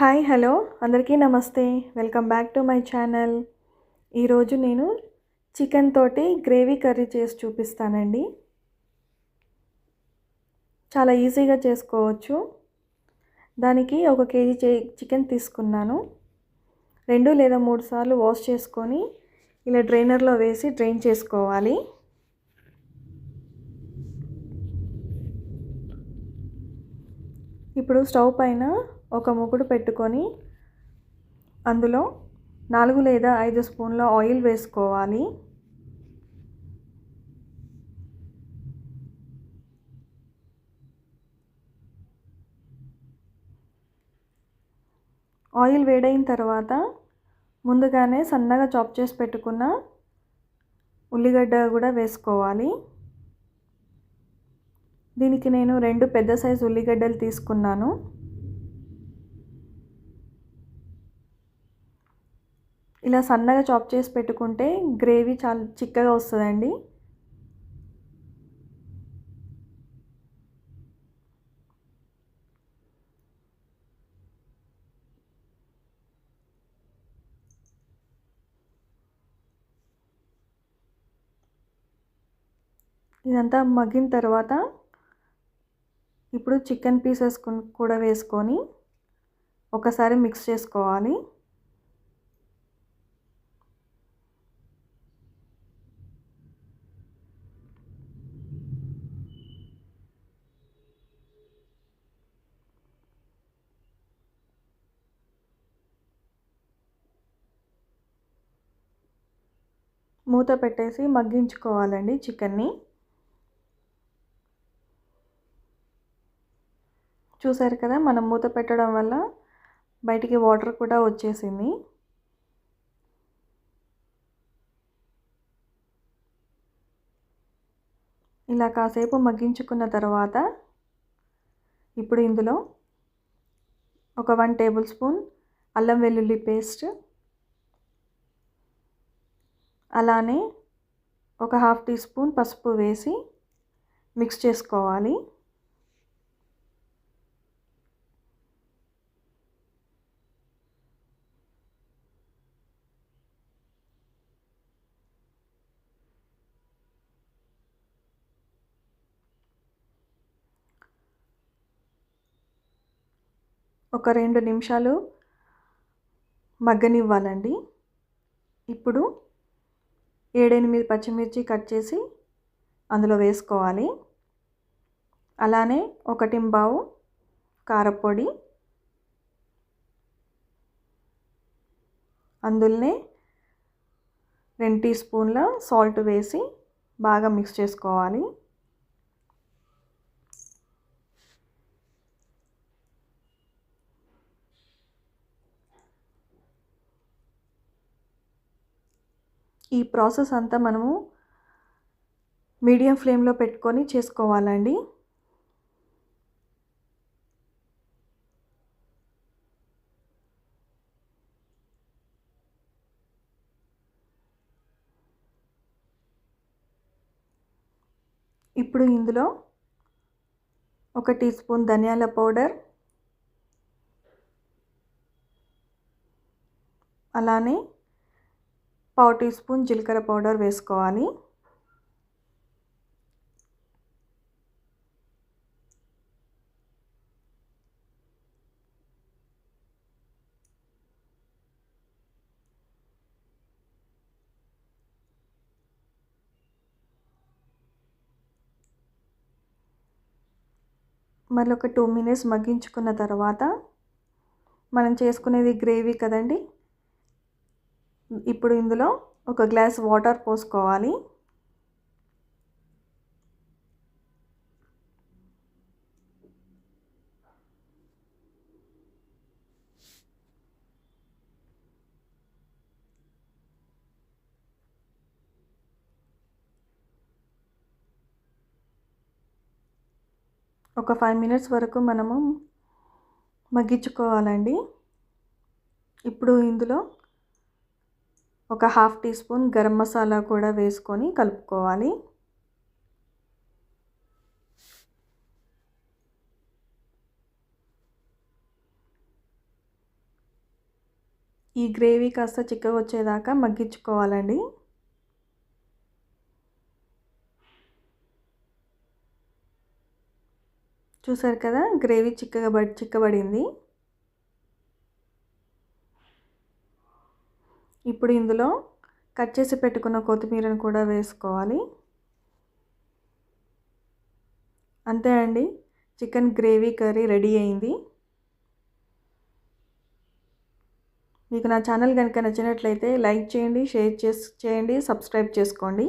Hi hello అందరికీ నమస్తే. Welcome back to my channel. ఈరోజు నేను చికెన్ తోటి గ్రేవీ కర్రీ చేసి చూపిస్తానండి. చాలా ఈజీగా చేసుకోవచ్చు. దానికి 1 కేజీ చికెన్ తీసుకున్నాను. 2 లేదా 3 సార్లు వాష్ చేసుకొని ఇలా డ్రైనర్లో వేసి డ్రైన్ చేసుకోవాలి. ఇప్పుడు స్టవ్ పైన ఒక మూకుడు పెట్టుకొని అందులో 4 లేదా 5 స్పూన్ల ఆయిల్ వేసుకోవాలి. ఆయిల్ వేడైన తర్వాత ముందుగానే సన్నగా చాప్ చేసి పెట్టుకున్న ఉల్లిగడ్డ కూడా వేసుకోవాలి. దీనికి నేను 2 పెద్ద సైజు ఉల్లిగడ్డలు తీసుకున్నాను. ఇలా సన్నగా చాప్ చేసి పెట్టుకుంటే గ్రేవీ చాలా చిక్కగా వస్తుందండి. ఇదంతా మగ్గిన తర్వాత ఇప్పుడు చికెన్ పీసెస్ కూడా వేసుకొని ఒకసారి మిక్స్ చేసుకోవాలి. మూత పెట్టేసి మగ్గించుకోవాలండి చికెన్ని. చూసారు కదా, మనం మూత పెట్టడం వల్ల బయటికి వాటర్ కూడా వచ్చేసింది. ఇలా కాసేపు మగ్గించుకున్న తర్వాత ఇప్పుడు ఇందులో ఒక 1 టేబుల్ స్పూన్ అల్లం వెల్లుల్లి పేస్ట్, అలానే ఒక ½ టీ స్పూన్ పసుపు వేసి మిక్స్ చేసుకోవాలి. ఒక 2 నిమిషాలు మగ్గనివ్వాలండి. ఇప్పుడు 7-8 పచ్చిమిర్చి కట్ చేసి అందులో వేసుకోవాలి. అలానే 1 పావు కారపొడి, అందులోనే 2 టీ స్పూన్ల సాల్ట్ వేసి బాగా మిక్స్ చేసుకోవాలి. ఈ ప్రాసెస్ అంతా మనము మీడియం ఫ్లేమ్లో పెట్టుకొని చేసుకోవాలండి. ఇప్పుడు ఇందులో 1 టీ స్పూన్ ధనియాల పౌడర్, అలానే ½ టీ స్పూన్ జీలకర్ర పౌడర్ వేసుకోవాలి. మళ్ళీ ఒక 2 మినిట్స్ మగ్గించుకున్న తర్వాత మనం చేసుకునేది గ్రేవీ కదండి. ఇప్పుడు ఇందులో 1 గ్లాస్ వాటర్ పోసుకోవాలి. ఒక 5 మినిట్స్ వరకు మనము మగ్గించుకోవాలండి. ఇప్పుడు ఇందులో ఒక ½ టీ స్పూన్ గరం మసాలా కూడా వేసుకొని కలుపుకోవాలి. ఈ గ్రేవీ కాస్త చిక్కగా వచ్చేదాకా మగ్గించుకోవాలండి. చూసారు కదా, గ్రేవీ చిక్కబడింది. ఇప్పుడు ఇందులో కట్ చేసి పెట్టుకున్న కొత్తిమీరను కూడా వేసుకోవాలి. అంతే అండి, చికెన్ గ్రేవీ కర్రీ రెడీ అయింది. మీకు నా ఛానల్ కనుక నచ్చినట్లయితే లైక్ చేయండి, షేర్ చేయండి, సబ్స్క్రైబ్ చేసుకోండి.